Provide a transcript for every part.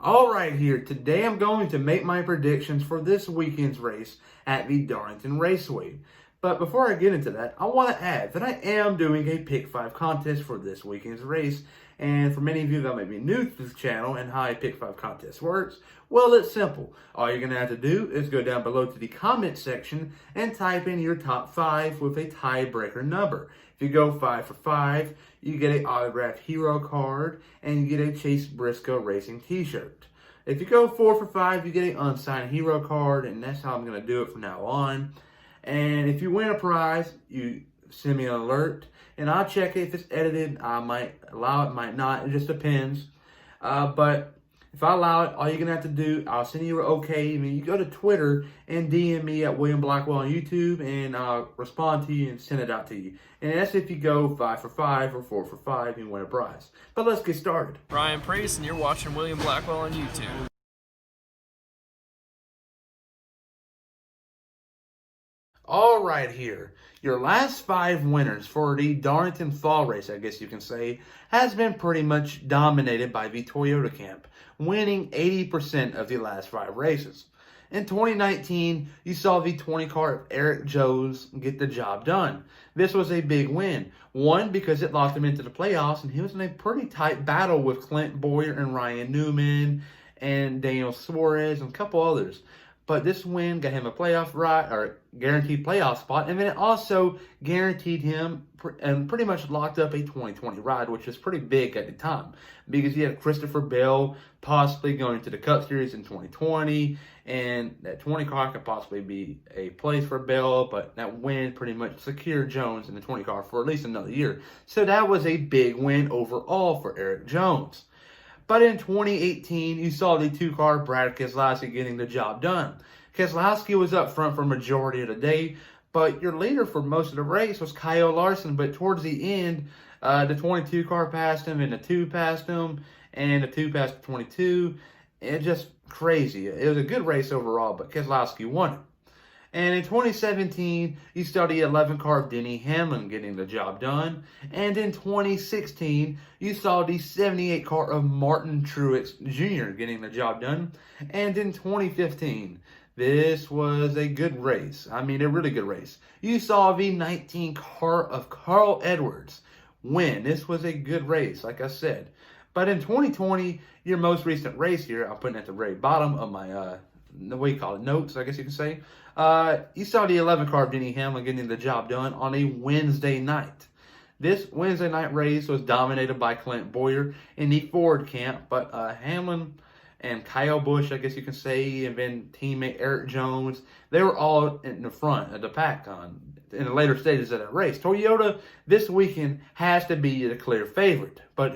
All right, here. Today I'm going to make my predictions for this weekend's race at the Darlington Raceway. But before I get into that, I want to add that I am doing a Pick 5 contest for this weekend's race. And for many of you that may be new to this channel and how a Pick 5 contest works, well, it's simple. All you're going to have to do is go down below to the comment section and type in your top 5 with a tiebreaker number. If you go 5 for 5, you get an autographed hero card and you get a Chase Briscoe Racing t-shirt. If you go 4 for 5, you get an unsigned hero card, and that's how I'm going to do it from now on. And if you win a prize, you send me an alert, and I'll check it. If it's edited, I might allow it, might not. It just depends. But if I allow it, all you're going to have to do, I'll send you an okay. I mean, you go to Twitter and DM me at William Blackwell on YouTube, and I'll respond to you and send it out to you. And that's if you go 5 for 5 or 4 for 5 and win a prize. But let's get started. Ryan Priest, and you're watching William Blackwell on YouTube. All right, here. Your last 5 winners for the Darlington Fall Race, I guess you can say, has been pretty much dominated by the Toyota camp, winning 80% of the last 5 races. In 2019, you saw the 20 car of Eric Jones get the job done. This was a big win. One, because it locked him into the playoffs, and he was in a pretty tight battle with Clint Boyer and Ryan Newman and Daniel Suarez and a couple others. But this win got him a playoff ride, or guaranteed playoff spot, and then it also guaranteed him and pretty much locked up a 2020 ride, which was pretty big at the time because he had Christopher Bell possibly going to the Cup Series in 2020, and that 20 car could possibly be a place for Bell, but that win pretty much secured Jones in the 20 car for at least another year. So that was a big win overall for Eric Jones. But in 2018, you saw the 2-car Brad Keselowski getting the job done. Keselowski was up front for majority of the day, but your leader for most of the race was Kyle Larson. But towards the end, the 22 car passed him, and the 2 passed him, and the 2 passed the 22. It's just crazy. It was a good race overall, but Keselowski won it. And in 2017, you saw the 11 car of Denny Hamlin getting the job done. And in 2016, you saw the 78 car of Martin Truex Jr. getting the job done. And in 2015, this was a good race. I mean, a really good race. You saw the 19 car of Carl Edwards win. This was a good race, like I said. But in 2020, your most recent race here, I'm putting it at the very bottom of my, what do you call it, notes, I guess you can say. You saw the 11 car of Denny Hamlin getting the job done on a Wednesday night. This Wednesday night race was dominated by Clint Boyer in the Ford camp, but Hamlin and Kyle Busch, I guess you can say, and then teammate Eric Jones, they were all in the front of the pack in the later stages of that race. Toyota this weekend has to be the clear favorite. But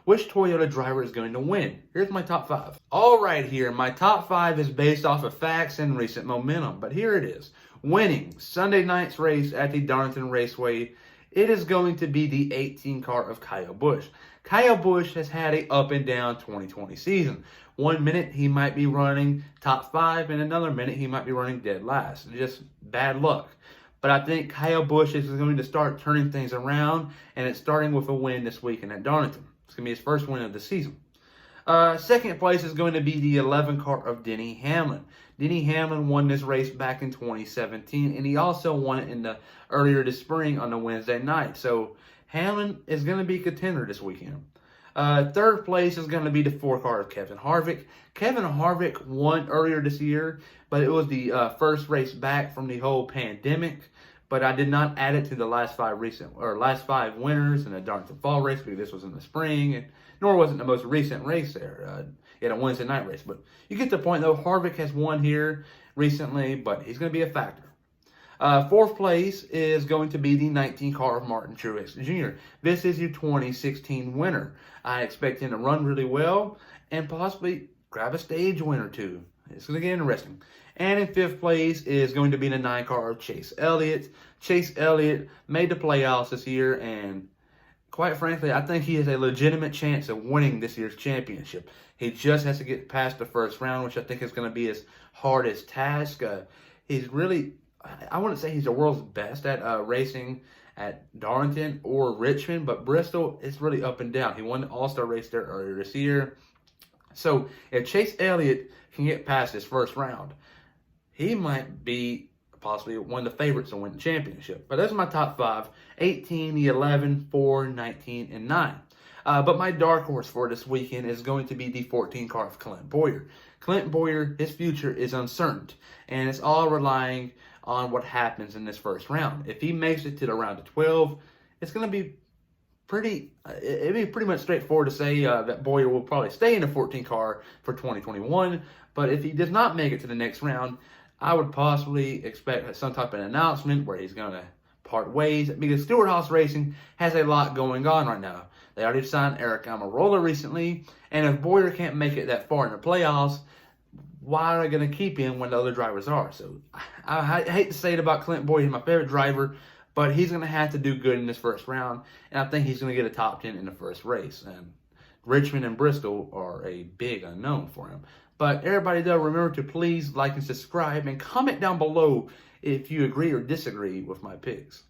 which Toyota driver is going to win? Here's my top 5. All right, here, my top 5 is based off of facts and recent momentum. But here it is. Winning Sunday night's race at the Darlington Raceway, it is going to be the 18 car of Kyle Busch. Kyle Busch has had a up and down 2020 season. 1 minute he might be running top 5, and another minute he might be running dead last. Just bad luck. But I think Kyle Busch is going to start turning things around, and it's starting with a win this weekend at Darlington. It's going to be his first win of the season. Second place is going to be the 11 car of Denny Hamlin. Denny Hamlin won this race back in 2017, and he also won it earlier this spring on the Wednesday night. So Hamlin is going to be a contender this weekend. Third place is going to be the 4 car of Kevin Harvick. Kevin Harvick won earlier this year, but it was the first race back from the whole pandemic. But I did not add it to the last 5 winners in the Darlington Fall Race because this was in the spring, nor was it the most recent race there. A Wednesday night race. But you get the point, though. Harvick has won here recently, but he's going to be a factor. Fourth place is going to be the 19 car of Martin Truex Jr. This is your 2016 winner. I expect him to run really well and possibly grab a stage win or 2. It's going to get interesting. And in fifth place is going to be the 9 car of Chase Elliott. Chase Elliott made the playoffs this year, and quite frankly, I think he has a legitimate chance of winning this year's championship. He just has to get past the first round, which I think is going to be his hardest task. He's really, I wouldn't say he's the world's best at racing at Darlington or Richmond, but Bristol is really up and down. He won the All-Star race there earlier this year. So if Chase Elliott can get past his first round, he might be possibly one of the favorites to win the championship. But those are my top five: 18, 11, 4, 19, and 9. But my dark horse for this weekend is going to be the 14 car of Clint Bowyer. Clint Bowyer, his future is uncertain, and it's all relying on what happens in this first round. If he makes it to the round of 12, it's going to be it'd be pretty much straightforward to say that Bowyer will probably stay in the 14 car for 2021. But if he does not make it to the next round, I would possibly expect some type of announcement where he's going to part ways, because Stewart-Haas Racing has a lot going on right now. They already signed Eric Almirola recently, and if Bowyer can't make it that far in the playoffs, why are they going to keep him when the other drivers are? So I hate to say it about Clint Bowyer, he's my favorite driver, but he's going to have to do good in this first round, and I think he's going to get a top 10 in the first race. And Richmond and Bristol are a big unknown for him. But everybody, though, remember to please like and subscribe and comment down below if you agree or disagree with my picks.